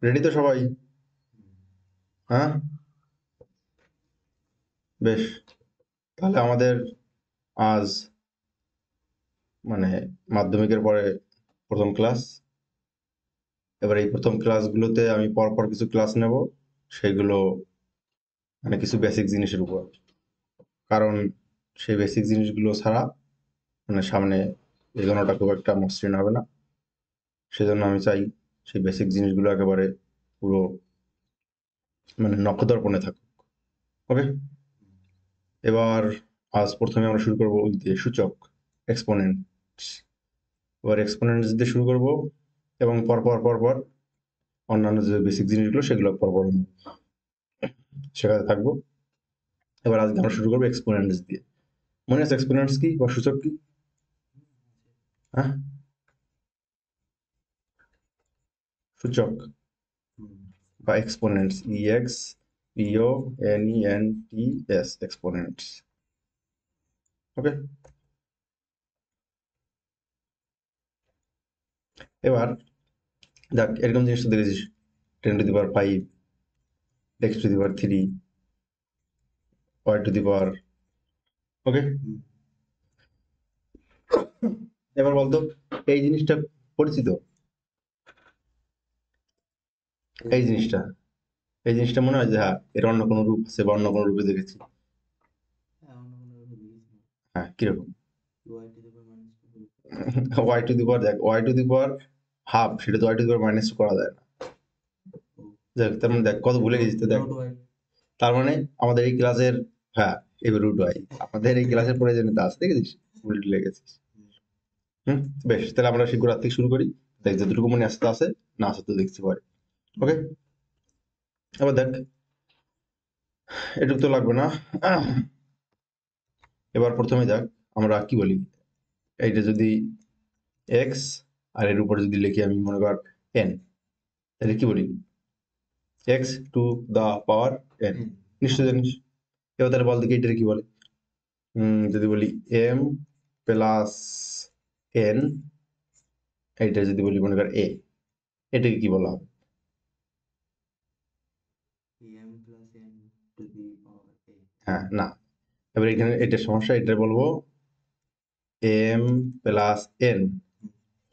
Ready তো সবাই? হ্যাঁ, বেশ। তাহলে আমাদের আজ মানে মাধ্যমিকের পরে প্রথম ক্লাস। এবার এই প্রথম ক্লাসগুলোতে আমি পরপর কিছু ক্লাস নেব, সেগুলো মানে কিছু বেসিক জিনিসের উপর। কারণ সেই বেসিক জিনিসগুলো ছাড়া মানে সামনে এগোনোটা খুব একটা মসৃণ হবে না। সেজন্য আমি চাই সেই বেসিক জিনিসগুলো একেবারে পুরো মানে নখদর্পণে থাকুক। ওকে, এবার আজ প্রথমে আমরা শুরু করবো ওই দিয়ে সূচক, এক্সপোনেন্টস। এবার এক্সপোনেন্টস দিয়ে শুরু করব এবং পরপর পরপর অন্যান্য যে বেসিক জিনিসগুলো সেগুলো পরপর আমি শেখাতে থাকবো। এবার আজকে আমরা শুরু করবো এক্সপোনেন্টস দিয়ে। মনে আছে এক্সপোনেন্টস কি বা সূচক কি? হ্যাঁ, সূচক বা এক্সপোনেন্টস, ইএক্স পিও NENTS, এক্সপোনেন্টস। ওকে, এবার দেখ এরকম জিনিস তো দেখেছিস, 10⁵, x⁵, y⁵। ওকে, এবার বলতো এই জিনিসটা পরিচিত, এই জিনিসটা এই জিনিসটা মনে হয় যে হ্যাঁ এর অন্য কোনো রূপ আছে বা অন্য কোনো রূপে দেখেছি। হ্যাঁ, কিরকম? দেখ হাফ, সেটা তো y⁻² করা যায় না। দেখ তার মানে দেখ কত ভুলে গেছিস তো। দেখ তার মানে আমাদের এই ক্লাসের, হ্যাঁ এবার √y, আমাদের এই ক্লাসের প্রয়োজনীয়তা আছে, দেখেছিস ভুলে লেগেছিস। হুম, বেশ, তাহলে আমরা সেই গোড়ার থেকে শুরু করি। দেখ যতটুকু মনে আসতে আছে, না আসতে তো দেখছি পরে। ওকে, এবার দেখ এটুকু তো লাগবে না। এবার প্রথমে দেখ আমরা কি বলি, এইটা যদি এক্স আর এর উপরে যদি লিখি আমি মনে কর এন, তাহলে কি বলি? x⁴n, নিশ্চয় জানিস। এবার তাহলে বল দেখি এটার কি বলে। যদি বলি m+n, এইটা যদি বলি মনে কর a, এটাকে কি বলা হবে? হ্যাঁ, না, এবার এখানে এটার সমস্যা, এটা বলবো m+n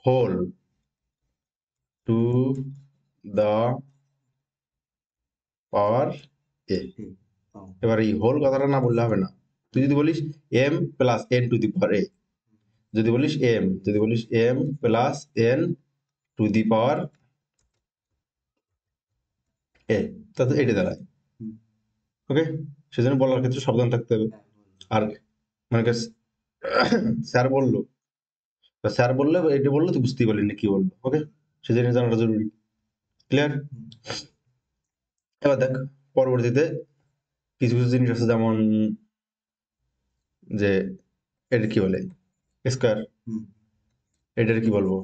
whole to the power a। এবার এই হোল কথাটা না বললে হবে না। তুই যদি বলিস m+n⁴ যদি বলিস m+n⁴ a, তাতে এটা দাঁড়ায়। ওকে, সেজন্য বলার ক্ষেত্রে সাবধান থাকতে হবে। আর মানে স্যার বললো, স্যার বললে এটা বললো তুই বুঝতেই পারলি না কি বললো। ওকে, সেজন্য জানাটা জরুরি। ক্লিয়ার? এবার দেখ পরবর্তীতে কিছু কিছু জিনিস আছে, যেমন যে এটা কি বলে স্কোয়ার, এটার কি বলবো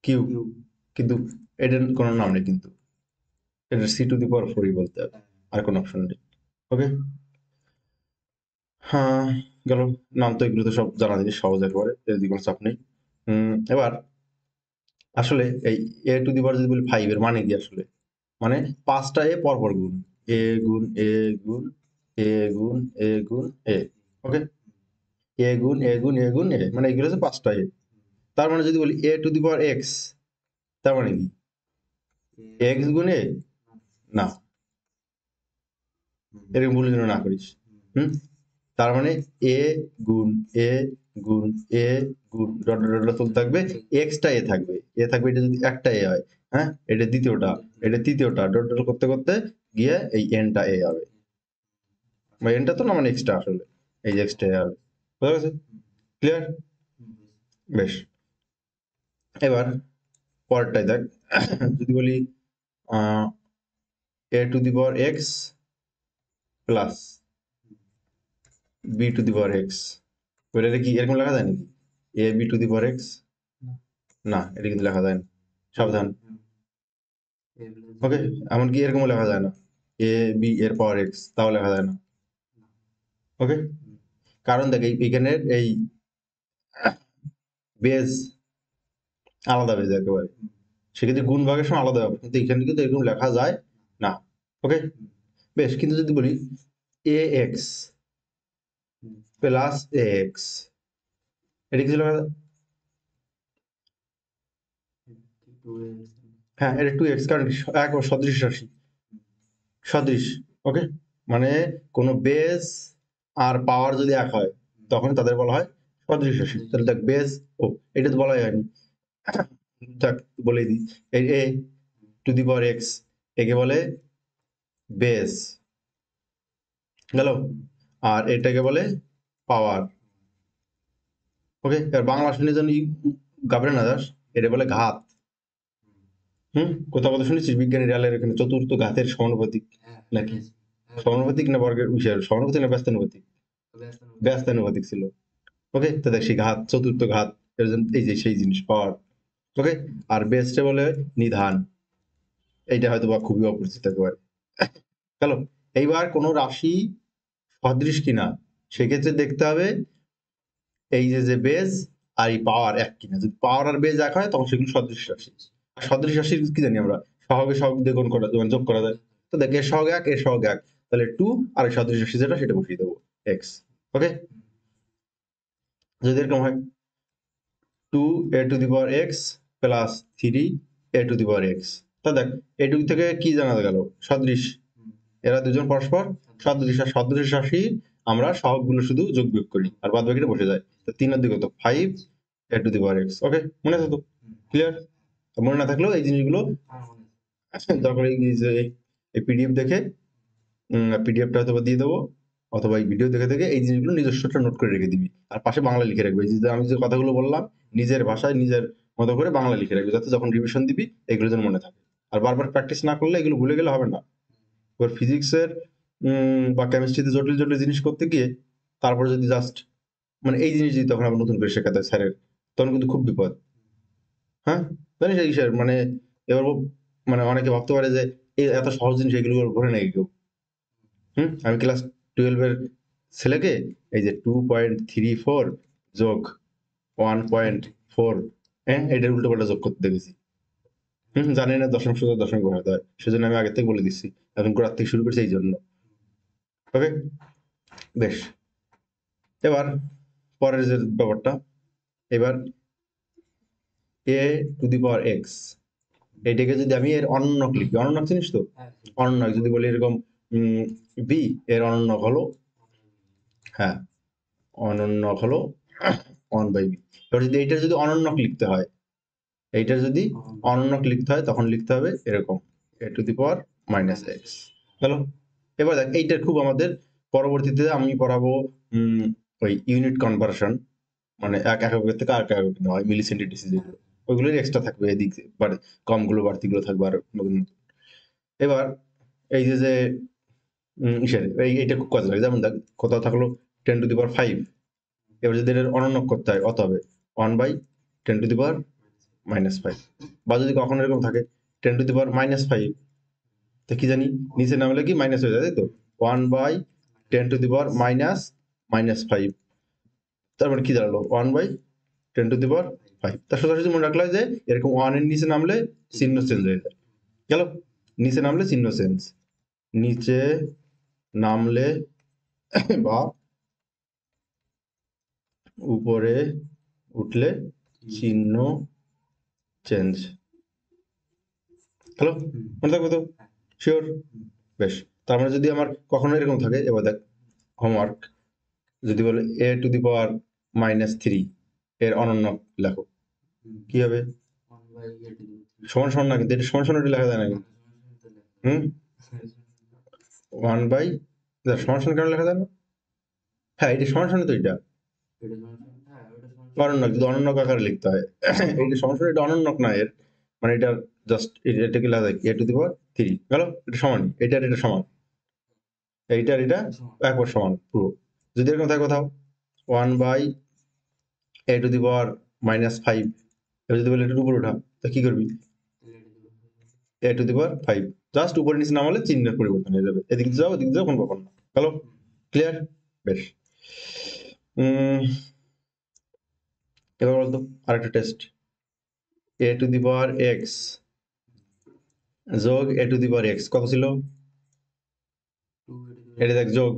কিউ, কিন্তু এটার কোনো নাম নেই, কিন্তু এটা c⁴ বলতে হবে, আর কোনো অপশন নেই। ওকে, হ্যাঁ, গেল। নাম তো এগুলো তো সব জানা জিনিস, সহজ একেবারে, এর দিকে কোনো চাপ নেই। এবার আসলে এই a⁴ যদি বলি 5, এর মানে কি আসলে? মানে 5টা এ পরপর গুণ, এ গুণ এ গুণ এ গুণ এ গুণ এ। ওকে, এ গুণ এ গুণ এ গুণ এ, মানে এগুলো হচ্ছে 5টা এ। তার মানে যদি বলি a⁴x, তার মানে কি x গুণ এ? না, এরকম ভুল যেন না করিস। হুম, তার মানে এ গুণ এ গুণ এ গুণ ডট ডট ডট চলতে থাকবে, এক্সটা এ থাকবে, এটা যদি একটা এ হয়, হ্যাঁ এটা দ্বিতীয়টা, এটা তৃতীয়টা, ডট ডট করতে করতে গিয়ে এই এনটা এ হবে, বা এনটা তো না মানে এক্সটা, আসলে এই যে এক্সটা এ হবে। বুঝা গেছে? ক্লিয়ার? বেশ, এবার পরেরটাই দেখ। যদি বলি a⁴x প্লাস b⁴x, এটা কি এরকম লেখা যায় নাকি? ab⁴x, না এটা কিন্তু লেখা যায় না, সাবধান। ওকে, এমনকি এরকমও লেখা যায় না, এ বি এর পাওয়ার এক্স, তাও লেখা যায় না। ওকে, কারণ দেখ এইখানের এই বেজ আলাদা বেজ একেবারে। সেক্ষেত্রে গুণ ভাগের সময় আলাদা হবে, কিন্তু এখানে কিন্তু এরকম লেখা যায় না। ওকে, বেশ। কিন্তু যদি বলি এ এক্স প্লাস এ এক্স, এটা কিছু লেখা যায়? হ্যাঁ, এটা 2x, কারণ এক সদৃশ রাশি, সদৃশ। ওকে, মানে কোনো বেস আর পাওয়ার যদি এক হয় তখন তাদের বলা হয় সদৃশ রাশি। তাহলে দেখ বেস, ও এটা তো বলাই হয়নি, দেখ বলে দিই। এই এ টু দি পাওয়ার এক্স, একে বলে বেস, গেল। আর এটাকে বলে পাওয়ার। ওকে, এবার বাংলা শুনে যেন ঘাবড়ে না যাস, এটা বলে ঘাত। কোথাও কথা শুনেছিস বিজ্ঞানী রেলের এখানে চতুর্থ ঘাতের সমানুপাতিক নাকি? সমানুপাতিক না বর্গের বিষয়, সমানুপাতিক না ব্যস্তানুপাতিক? ব্যস্তানুপাতিক ছিল। ওকে, তো দেখ সেই ঘাত, চতুর্থ ঘাত, এর জন্য এই যে সেই জিনিস পাওয়ার। ওকে, আর বেসটা বলে নিধান। এইটা হয়তো বা খুবই অপরিচিত একেবারে। গেল। এইবার কোনো রাশি সদৃশ কিনা সেক্ষেত্রে দেখতে হবে এই যে বেজ আর এই পাওয়ার এক কিনা। যদি পাওয়ার আর বেজ এক হয় তখন সেগুলো সদৃশ রাশি। আর সদৃশ রাশির কি জানি আমরা, সহগে সহগ দিয়ে গুণ করা, যোগ করা যায়। তো দেখ এর সহগ এক, এর সহগ এক, তাহলে 2, আর সদৃশ রাশি যেটা সেটা বসিয়ে দেবো এক্স। ওকে, যদি এরকম হয় 2a two the power x plus 3a two the power x, তা দেখ এটুক থেকে কি জানা গেল? সদৃশ। এরা দুজন পরস্পর সদৃশ। আর সদৃশ রাশি আমরা সহগগুলো শুধু যোগ বিয়োগ করি আর বাদ বাকিটা বসে যায়। তো 3 আর 2 কত? 5a two the power x. ওকে, মনে আছে তো? ক্লিয়ার? মনে না থাকলেও এই জিনিসগুলো দরকার, এই পিডিএফ দেখে, পিডিএফটা হয়তো দিয়ে দেবো, অথবা এই ভিডিও দেখে দেখে এই জিনিসগুলো নিজস্বটা নোট করে রেখে দিবি, আর পাশে বাংলা লিখে রাখবি। যে আমি যে কথাগুলো বললাম নিজের ভাষায় নিজের মতো করে বাংলা লিখে রাখবি, যাতে যখন রিভিশন দিবি এগুলো যেন মনে থাকে। আর বারবার প্র্যাকটিস না করলে এগুলো ভুলে গেলে হবে না। এবার ফিজিক্সের বা কেমিস্ট্রিতে জটিল জটিল জিনিস করতে গিয়ে তারপরে যদি জাস্ট মানে এই জিনিস যদি তখন আবার নতুন করে শেখাতে হয় স্যারের, তখন কিন্তু খুব বিপদ। হ্যাঁ, জানিস এই স্যার মানে এবার মানে অনেকে ভাবতে পারে যে এই এত সহজ জিনিস এগুলো ভরে নেই কেউ। আমি ক্লাস 12 এর ছেলেকে এই যে 2.34 যোগ 1.4, হ্যাঁ এটার উল্টো পাল্টা যোগ করতে দেখেছি। জানি না দশমিক সূত্র দশমিক বসাতে হয়, সেজন্য আমি আগে থেকে বলে দিচ্ছি, এখন গোড়ার থেকে শুরু করছি এই জন্য। ওকে, বেশ। এবার পরের যে ব্যাপারটা, এবার এ টু দি পাওয়ার এক্স, এটাকে যদি আমি এর অনন্যক লিখি, অনন্যক জিনিস তো, অনন্যক যদি বলি এরকম বি, এর অনন্যক হলো, হ্যাঁ অনন্যক হলো 1/b। এবার যদি এইটার যদি অনন্যক লিখতে হয়, এইটার যদি অনন্যক লিখতে হয় তখন লিখতে হবে এরকম a two the power minus x. Hello, এবার দেখ এইটার খুব আমাদের পরবর্তীতে আমি পড়াবো ওই ইউনিট কনভার্সন, মানে এক এককের থেকে আরেক একক নেওয়া হয়, মিলি সেন্টিগ্রেড যেগুলো, ওইগুলোর এক্সট্রা থাকবে, এদিক বাড়ে কমগুলো বাড়তিগুলো থাকবে আর নতুন। এবার এই যে ইসের এইটা খুব কাজে লাগে, যেমন দেখ কোথাও থাকলো 10 টু দি পাওয়ার 5, এবার যদি এটার অনন্যক করতে হয় অত হবে 1/10 টু দি পাওয়ার -5। বা যদি কখনো এরকম থাকে 10 টু দি পাওয়ার -5, তো কি জানি নিচে নামলে কি মাইনাস হয়ে যায়, তাই তো? 1/10 টু দি পাওয়ার -5, তার মানে কি দাঁড়ালো 1/10 টু দি পাওয়ার 5। তার সোজাসুজি মনে রাখলে যে এরকম 1 এর নিচে নামলে চিহ্ন চেঞ্জ হয়ে যায়, গেল। নিচে নামলে চিহ্ন চেঞ্জ, নিচে নামলে বা উপরে উঠলে চিহ্ন চেঞ্জ। হ্যালো, মনে থাকবে তো? শিওর? বেশ। তার মানে যদি আমার কখনো এরকম থাকে, এবার দেখ হোমওয়ার্ক, যদি বলে a টু দি পাওয়ার -3 এর অনন্যক লেখো, কি হবে? সমান সমান না, কিন্তু এটা সমান সমান লেখা যায় না কিন্তু। 1/, সমান সমান কেন লেখা যায় না? হ্যাঁ এটা সমান সমান, তো এটা অনন্যক, যদি অনন্যক আকারে লিখতে হয় এইটা সমান সমান, এটা অনন্যক না এর, মানে এটা জাস্ট এটাকে লেখা যায় a টু দি পাওয়ার 3, গেল। এটা সমান, এটা আর এটা সমান, এইটার এটা একবার সমান পুরো। যদি এরকম থাকে কোথাও 1/a টু দি পাওয়ার -5, এবার যদি বলে এটার উপর ওঠা, তা কি করবি? a two the power 5, just উপরে নিচে নামালে চিহ্নের পরিবর্তন হয়ে যাবে, এদিক যাও এদিক যাও কোন ব্যাপার না। Hello, clear? বেশ। এবার বলতো আরেকটা test, a two the power x যোগ এ টু দি পাওয়ার এক্স কত ছিল? এটা দেখ যোগ,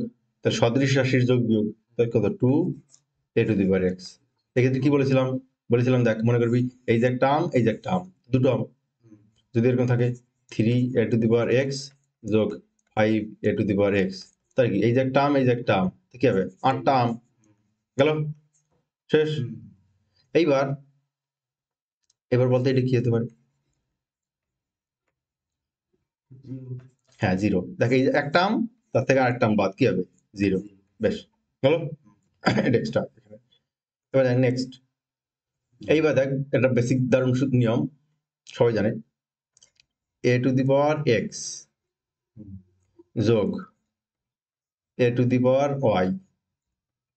তার সদৃশ রাশির যোগ বিয়োগ, তাই কত? 2 এ টু দি পাওয়ার এক্স। এক্ষেত্রে কি বলেছিলাম? বলেছিলাম দেখ মনে করবি এই যে একটা আম, এই যে একটা আম, দুটো আম যদি এরকম থাকে 3 এ টু দি পাওয়ার এক্স যোগ 5 এ টু দি পাওয়ার এক্স, তাই কি এই যে একটা আম, এই যে একটা আম, কি হবে? 8টা আম গেল, শেষ। এইবার এবার বলতে এটা কি হতে পারে? হ্যাঁ জিরো। দেখ এই যে একটা আম, তার থেকে আরেকটা আম বাদ, কি হবে? জিরো। বেশ, গেল। এটা এক্সট্রা। এবার নেক্সট, এইবার দেখ একটা বেসিক দারুণ নিয়ম সবাই জানে, এ টু দি পাওয়ার এক্স যোগ এ টু দি পাওয়ার ওয়াই,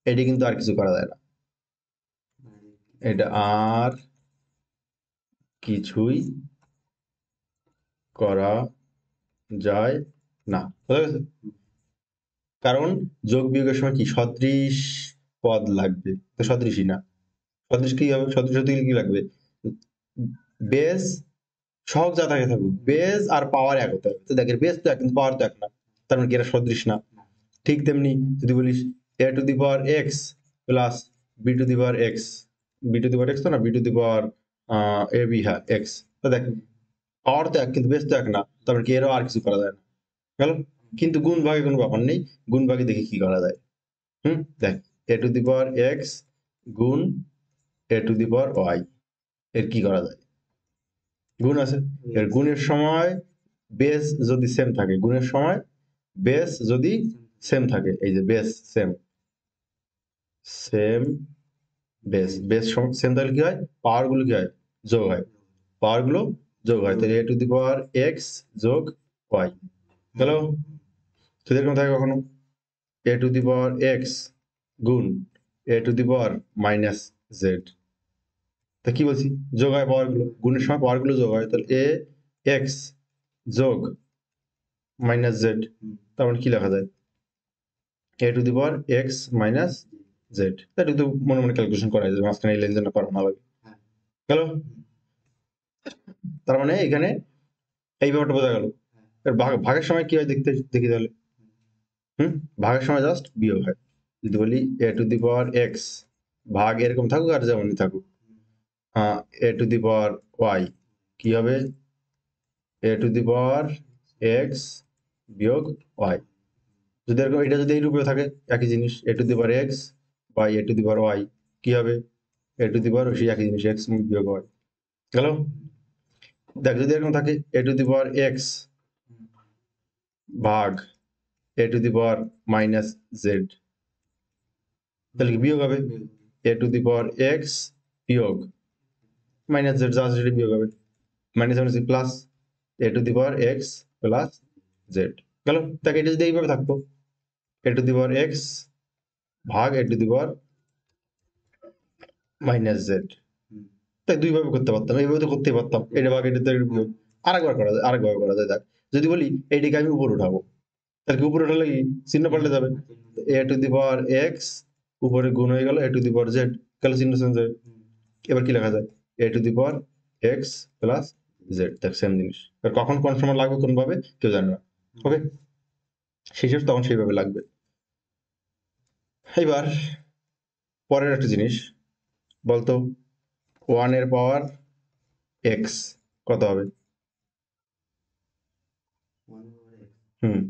এটি কিন্তু আর কিছু করা যায় না, এটা আর কিছুই করা যায় না, বুঝা গেছে? কারণ যোগ বিয়োগের সময় কি সদৃশ পদ লাগবে, তো সদৃশই না। সদৃশ কি হবে? সদৃশ হতে গেলে কি লাগবে? বেস সহগ যা থাকে থাকুক, বেস আর পাওয়ার এক হতে হবে। তো দেখের বেস তো এক কিন্তু পাওয়ার তো এক না, তার মানে কি এটা সদৃশ না। ঠিক তেমনি যদি বলিস a to the power x plus b to the power x, b to the power x তো না, b to the power a b, হ্যাঁ এক্স, তো দেখ পাওয়ার তো এক কিন্তু বেস তো এক না, তারপর কি এরও আর কিছু করা যায় না, গেল। কিন্তু গুণ ভাগে কোনো ব্যাপার নেই, গুণ ভাগে দেখি কি করা যায়। দেখ এ টু দি পাওয়ার এক্স গুণ a to the power Y, এর কি করা যায়? গুণ আছে, এর গুণের সময় বেস যদি সেম থাকে, গুণের সময় বেস যদি সেম থাকে, এই যে base same, same base, base same থাকলে কি হয়? পাওয়ার গুলো কি হয়? যোগ হয়, পাওয়ার গুলো যোগ হয়, তাহলে এ টু দি পাওয়ার এক্স যোগ ওয়াই, গেল। যদি এরকম থাকে কখনো এ টু দি পাওয়ার এক্স গুণ a to the power minus z, তা কি বলছি? যোগ হয় পাওয়ার গুলো, গুণের সময় পাওয়ার গুলো যোগ হয়, তাহলে এ এক্স যোগ মাইনাস জেড, তার মানে কি লেখা যায়? A to the power x minus z. এটা তো মনে মনে ক্যালকুলেশন করা যায়, মাঝখানে এই লেনদেনটা করা না লাগে, গেল। তার মানে এখানে এই ব্যাপারটা বোঝা গেল। এর ভাগের সময় কি হয় দেখতে দেখি তাহলে। ভাগের সময় জাস্ট বিয়োগ হয়। যদি বলি এ টু দি পাওয়ার এক্স ভাগ এরকম থাকুক আর যেমনই থাকুক, এ টু দি পাওয়ার ওয়াই কি হবে? A to the power x বিয়োগ ওয়াই। যদি এরকম এটা যদি এই রূপে থাকে একই জিনিস, a to the power x by a to the power y কি হবে? এ টু দি পাওয়ার সেই একই জিনিস এক্স বিয়োগ ওয়াই, গেল। দেখ যদি এরকম থাকে a to the power x ভাগ a to the power minus z, তাহলে কি বিয়োগ হবে? A to the power x বিয়োগ মাইনাস জেড, যা জেড বিয়োগ হবে, minus minus plus a to the power x plus z, গেল। তাকে এটা যদি এইভাবে থাকতো এ টু দি পাওয়ার এক্স ভাগ a to the power minus z, তাই দুইভাবে করতে পারতাম, এইভাবে তো করতেই পারতাম, এটা ভাগ এটা তো বিয়োগ। আরেকবার করা যায়, আরেকভাবে করা যায়। দেখ যদি বলি এইটিকে আমি উপর উঠাবো, তাহলে কি উপরে উঠালে কি চিহ্ন পাল্টে যাবে? এ টু দি পাওয়ার এক্স উপরে গুণ হয়ে গেল এ টু দি পাওয়ার জেড, তাহলে চিহ্ন চেঞ্জ হবে। এবার কি লেখা যায়? A to the power x plus z, দেখ সেম জিনিস। এবার কখন কোন সময় লাগবে কোন ভাবে কেউ জানে না, ওকে, শেষের তখন সেইভাবে লাগবে। এবার পরের একটা জিনিস বলতো, ওয়ান এর পাওয়ার এক্স কত হবে? হুম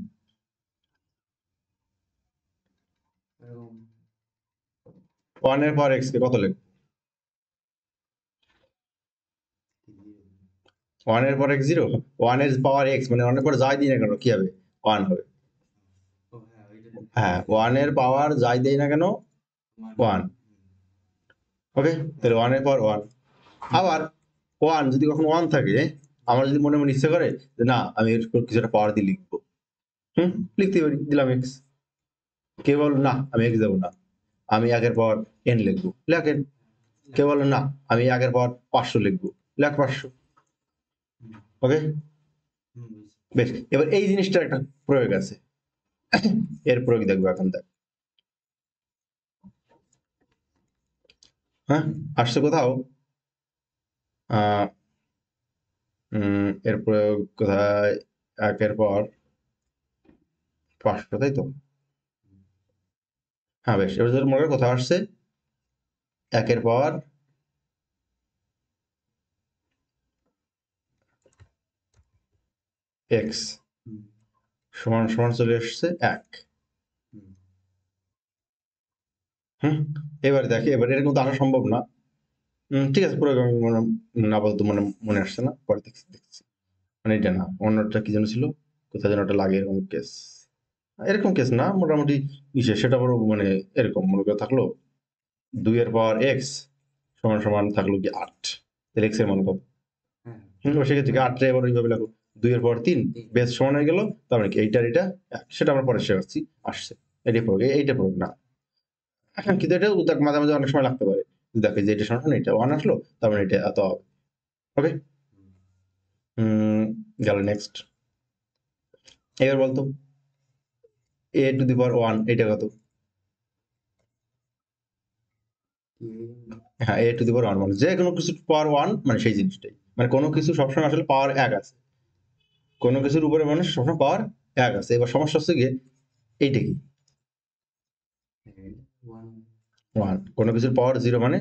ওয়ান এর পাওয়ার এক্স কে কত লিখবো? ওয়ান এর পর এক্স জিরো, ওয়ান এর পাওয়ার এক্স মানে ওয়ান এর পর যাই দিই না কেন কি হবে? ওয়ান হবে। হ্যাঁ ওয়ান এর পাওয়ার যাই দেই না কেন ওয়ান, ওকে, তাহলে ওয়ান এর পাওয়ার ওয়ান। আবার ওয়ান যদি কখন ওয়ান থাকে, আমার যদি মনে মনে ইচ্ছে করে যে না আমি এর উপর কিছু একটা পাওয়ার দিয়ে লিখবো, লিখতে পারি, দিলাম এক্স। কে বল না আমি এক্স দেবো না, আমি একের পর এন লিখবো, লেখেন। কে বল না আমি একের পর 500 লিখবো, লেখ 500, ওকে। বেশ, এবার এই জিনিসটার একটা প্রয়োগ আছে, এর প্রয়োগ দেখবো এখন। দেখ হ্যাঁ আসছে কোথাও, এর প্রয়োগ কোথায়? 1-এর পাওয়ার 500, তাই তো? হ্যাঁ বেশ, এবার যদি মনে করো কোথায় আসছে 1-এর পাওয়ার x সমান সমান চলে এসছে 1। এবার দেখে, এবার এরকম তো আসা সম্ভব না। ঠিক আছে, পুরো আপাতত মনে আসছে না, পরে দেখছি। মানে এটা না, অন্যটা কি যেন ছিল, কোথায় যেন ওটা লাগে, এরকম কেস না, মোটামুটি ইসে সেটা বড় মানে এরকম মনে করে থাকলো 2-এর পাওয়ার x সমান সমান থাকলো কি 8, তাহলে x এর মান কত? সেক্ষেত্রে 8 এবার ওইভাবে লাগলো 2-এর পাওয়ার 3 বেস সমান হয়ে গেল, তার মানে কি এইটার এটা 1, সেটা আমরা পরে শেখাচ্ছি, আসছে। এটাই প্রয়োগ, এইটা প্রয়োগ না। কিন্তু এটা মাঝে মাঝে অনেক সময় লাগতে পারে, দেখে যে এটা সমান এটা 1 আসলো, তার মানে এটা এত হবে। ওকে, গেল নেক্সট। এবার বলতো a⁴ 1 এটা কত? হ্যাঁ, a⁴ 1 মানে যে কোনো কিছু পাওয়ার 1 মানে সেই জিনিসটাই, মানে কোনো কিছু সবসময় আসলে পাওয়ার 1 আছে, কোনো কিছুর উপরে মানে সবসময় পাওয়ার 1 আছে। এবার সমস্যা হচ্ছে গিয়ে এইটা কি 1, কোনো কিছুর পাওয়ার 0 মানে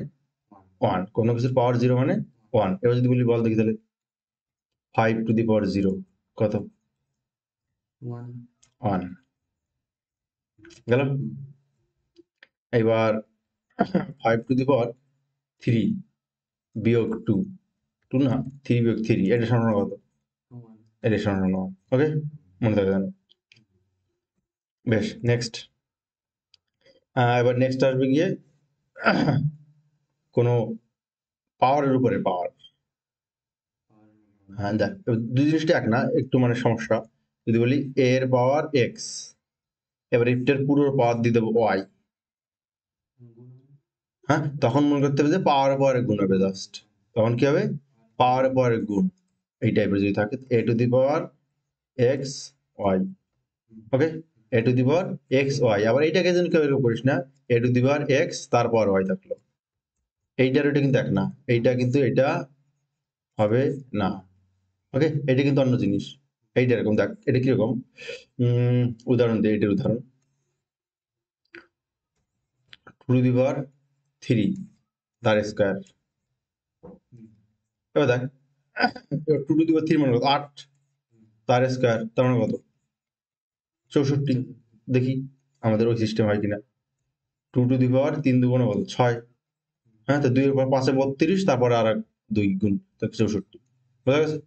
1, কোনো কিছুর পাওয়ার 0 মানে 1। এবার যদি বলি বল দেখি তাহলে 5⁴ কত? 1 গেল। এবার 5⁴ বিয়োগ 2, 2 না 3 বিয়োগ 3, এটা সমান কত? এটা সমান 1। ওকে, মনে থাকে জানো। বেশ, নেক্সট। এবার নেক্সট আসবে গিয়ে কোনো পাওয়ারের উপরে পাওয়ার। হ্যাঁ দেখ, দুই জিনিসটা এক না, একটু মানে সমস্যা। যদি বলি এর পাওয়ার x, এবার এটার পুরো পাওয়ার দিয়ে দেবো y, হ্যাঁ তখন মনে করতে হবে যে পাওয়ার পাওয়ারে গুণ হবে জাস্ট, তখন কি হবে? পাওয়ার পাওয়ারে গুণ, এই টাইপের যদি থাকে a⁴ x y। ওকে, a⁴ x y, আবার এইটাকে যেন কেউ এরকম করিস না, a⁴ x তারপর y থাকলো, এইটার এটা কিন্তু এক না, এইটা কিন্তু এটা হবে না। ওকে, এটা কিন্তু অন্য জিনিস। এইটা এরকম দেখ, এটা কিরকম উদাহরণ দিই, এটার উদাহরণ 2⁵ তার স্কোয়ার। এবার দেখ 2⁵ মানে কত? 8, তার স্কোয়ার তার মানে কত? 64। দেখি আমাদের ওই সিস্টেম হয় কিনা। 2⁵ 3 × 6, হ্যাঁ তো 2-এর পর 5-এ 32, তারপরে আর 2 গুণ 64, বোঝা গেছে?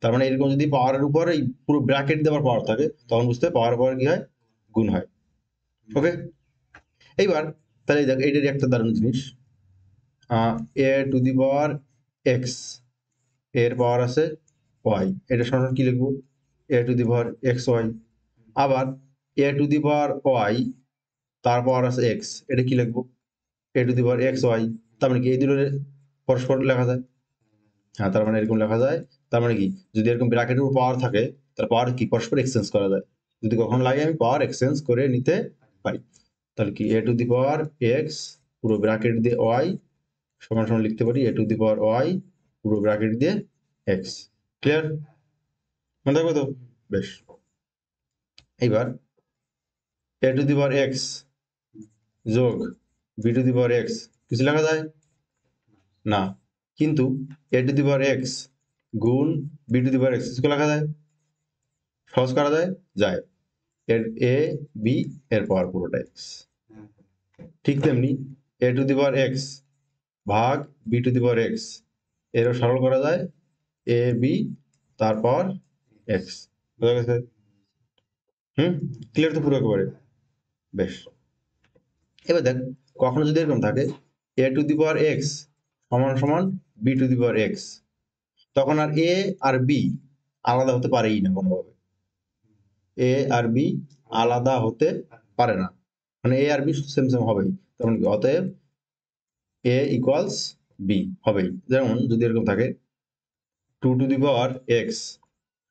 তার মানে এরকম যদি পাওয়ারের উপর এই পুরো ব্র্যাকেট দেওয়ার পাওয়ার থাকে, তখন বুঝতে পাওয়ার পাওয়ার কি হয়? গুণ হয়। ওকে, এইবার তাহলে দেখ এইটারই একটা দারুণ জিনিস, a⁴x এর পাওয়ার আছে y, এটা সরাসরি কি লিখবো? a⁴xy। আবার a⁴y তার পাওয়ার আছে x, এটা কি লিখবো? a⁴xy। তার মানে কি এই দুটো পরস্পর লেখা যায়? হ্যাঁ, তার মানে এরকম লেখা যায়। তার মানে কি, যদি এরকম ব্র্যাকেটের উপর পাওয়ার থাকে, তার পাওয়ার কি পরস্পর এক্সচেঞ্জ করা যায়, যদি কখনো লাগে আমি পাওয়ার এক্সচেঞ্জ করে নিতে পারি। তাহলে কি a⁴x পুরো ব্র্যাকেট দিয়ে y সমান সমান লিখতে পারি a⁴y পুরো ব্র্যাকেট দিয়ে x। ক্লিয়ার? মনে থাকবে তো? বেশ, এইবার a⁴x যোগ b⁴x কিছু লেখা যায় না, কিন্তু a⁴x গুণ b⁴x কিছু লেখা যায়, সহজ করা যায়, যায়। এর a b এর পাওয়ার পুরোটা x। ঠিক তেমনি a⁴x ভাগ b⁴x এরও সরল করা যায়, a b তার পাওয়ার x। বোঝা গেছে? ক্লিয়ার তো পুরো একেবারে? বেশ, এবার দেখ কখনো যদি এরকম থাকে a⁴x সমান সমান b⁴x, তখন আর a আর b আলাদা হতে পারেই না কোনোভাবে, a আর b আলাদা হতে পারে না, মানে a আর b সেম সেম হবেই, তখন কি অতএব a ইকুয়ালস b হবেই। যেমন যদি এরকম থাকে 2⁴x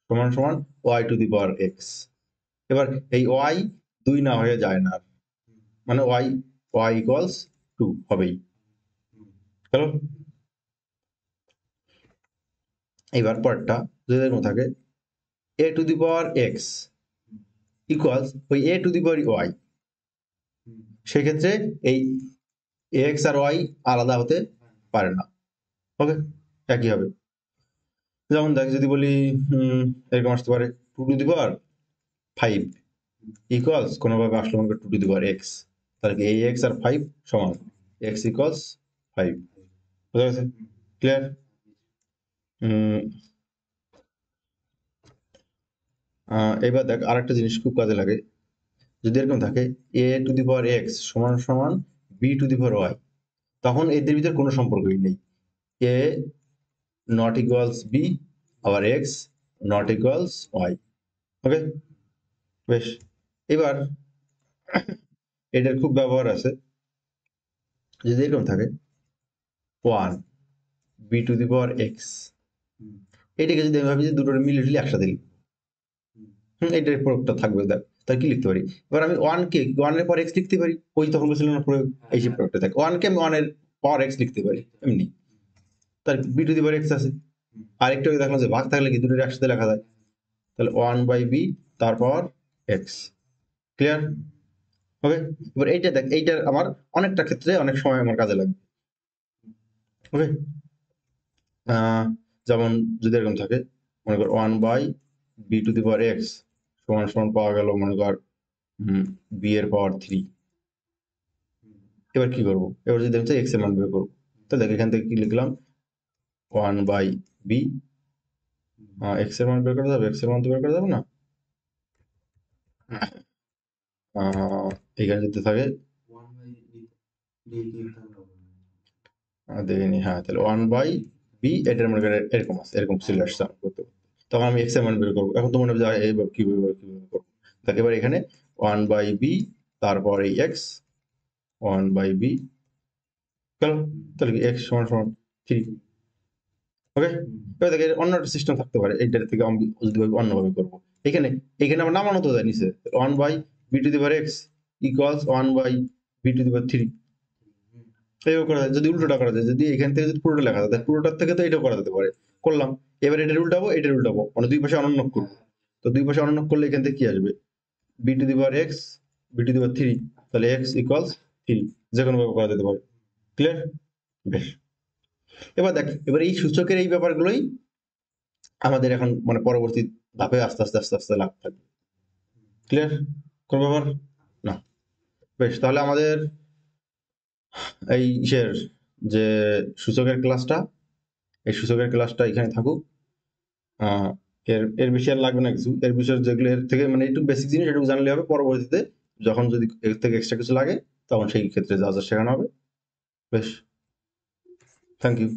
সমান সমান y⁴x, এবার এই y 2 না হয়ে যায় না, মানে y ইকুয়ালস 2 হবেই। চলো এইবার পরেরটা যদি এরকম থাকে a to the power x equals ওই a to the power Y, সেক্ষেত্রে এই এক্স আর ওয়াই আলাদা হতে পারে না। ওকে, একই হবে। যেমন দেখ যদি বলি এরকম আসতে পারে two to the power five equals কোনোভাবে আসলে মনে করি two to the power x, তাহলে কি এই এক্স আর ফাইভ সমান এক্স ইকুয়ালস ফাইভ। বুঝা গেছে? ক্লিয়ার? এবার দেখ আরেকটা জিনিস খুব কাজে লাগে, যদি এরকম থাকে a to the power x সমান সমান b to the power y, তখন এদের ভিতরে কোনো সম্পর্কই নেই। এ নট ইকুয়ালস বি আবার x not equals y. Okay, বেশ। এবার এটার খুব ব্যবহার আছে, যদি এরকম থাকে one b to the power x, এটাকে যদি আমি ভাবি যে দুটোর মিলে টিলে একসাথে লিখি, এটার প্রয়োগটা থাকবে। দেখ তাহলে কি লিখতে পারি, এবার আমি ওয়ানের পর এক্স লিখতে পারি, ওই তখন বলছিলাম না প্রয়োগ, এই যে প্রয়োগটা থাকে ওয়ানকে আমি ওয়ানের পর এক্স লিখতে পারি এমনি, তার b to the power x আছে। আরেকটা দেখলাম যে ভাগ থাকলে কি দুটোর একসাথে লেখা যায়, তাহলে ওয়ান বাই বি তারপর এক্স। ক্লিয়ার? ওকে, এবার এইটা দেখ, এইটার আমার অনেকটা ক্ষেত্রে অনেক সময় আমার কাজে লাগবে। ওকে, যেমন যদি এরকম থাকে মনে কর one by b to the power x সমান সমান পাওয়া গেল মনে কর বি এর পাওয়ার থ্রি। এবার কি করবো, এবার যদি আমি চাই এক্স এর মান বের করবো, তো দেখ এখান থেকে কি লিখলাম ওয়ান বাই বি, এক্স এর মান বের করা যাবে, এক্স এর মান তো বের করা যাবে না, এখানে যদি থাকে দেখিনি, হ্যাঁ তাহলে ওয়ান বাই বি এটার মনে করে এরকম আছে, এরকম চলে আসছে আমার করতে, তখন আমি এক্স এর মান বের করবো। এখন তো মনে হবে যে এইভাবে কিভাবে করবো, দেখ এবার এখানে ওয়ান বাই বি তারপর এই এক্স ওয়ান বাই বি গেল, তাহলে কি এক্স সমান সমান থ্রি। ওকে, এবার দেখে অন্য একটা সিস্টেম থাকতে পারে, এইটার থেকে আমি যদি অন্যভাবে করবো, এখানে এখানে আমার নামানো তো যায় নিচে one by b to the power x equals one by b to the power three. এইভাবে করা যায়, যদি উল্টোটা করা যায়, যদি এখান থেকে যদি পুরোটা লেখা যায় পুরোটার থেকে তো এটাও করা যেতে পারে, করলাম। এবার এটার উল্টাবো এটার উল্টাবো, মানে দুই পাশে অনন্য করবো, তো দুই পাশে অনন্য করলে এখান থেকে কি আসবে b to the power x b to the power three, তাহলে এক্স ইকুয়ালস থ্রি, যে কোনো ভাবে করা যেতে পারে। ক্লিয়ার? বেশ। এবার দেখ এবার এই সূচকের এই ব্যাপারগুলোই আমাদের এখন মানে পরবর্তী ধাপে আস্তে আস্তে আস্তে আস্তে লাভ থাকবে। ক্লিয়ার? কোন ব্যাপার না? বেশ, তাহলে আমাদের এই ইসের যে সূচকের ক্লাসটা, এই সূচকের ক্লাসটা এখানে থাকুক। এর এর বেশি আর লাগবে না কিছু, এর বিষয়ে যেগুলো এর থেকে মানে একটু বেসিক জিনিস একটু জানলে হবে, পরবর্তীতে যখন যদি এর থেকে এক্সট্রা কিছু লাগে তখন সেই ক্ষেত্রে যা যা শেখানো হবে। বেশ, থ্যাংক ইউ।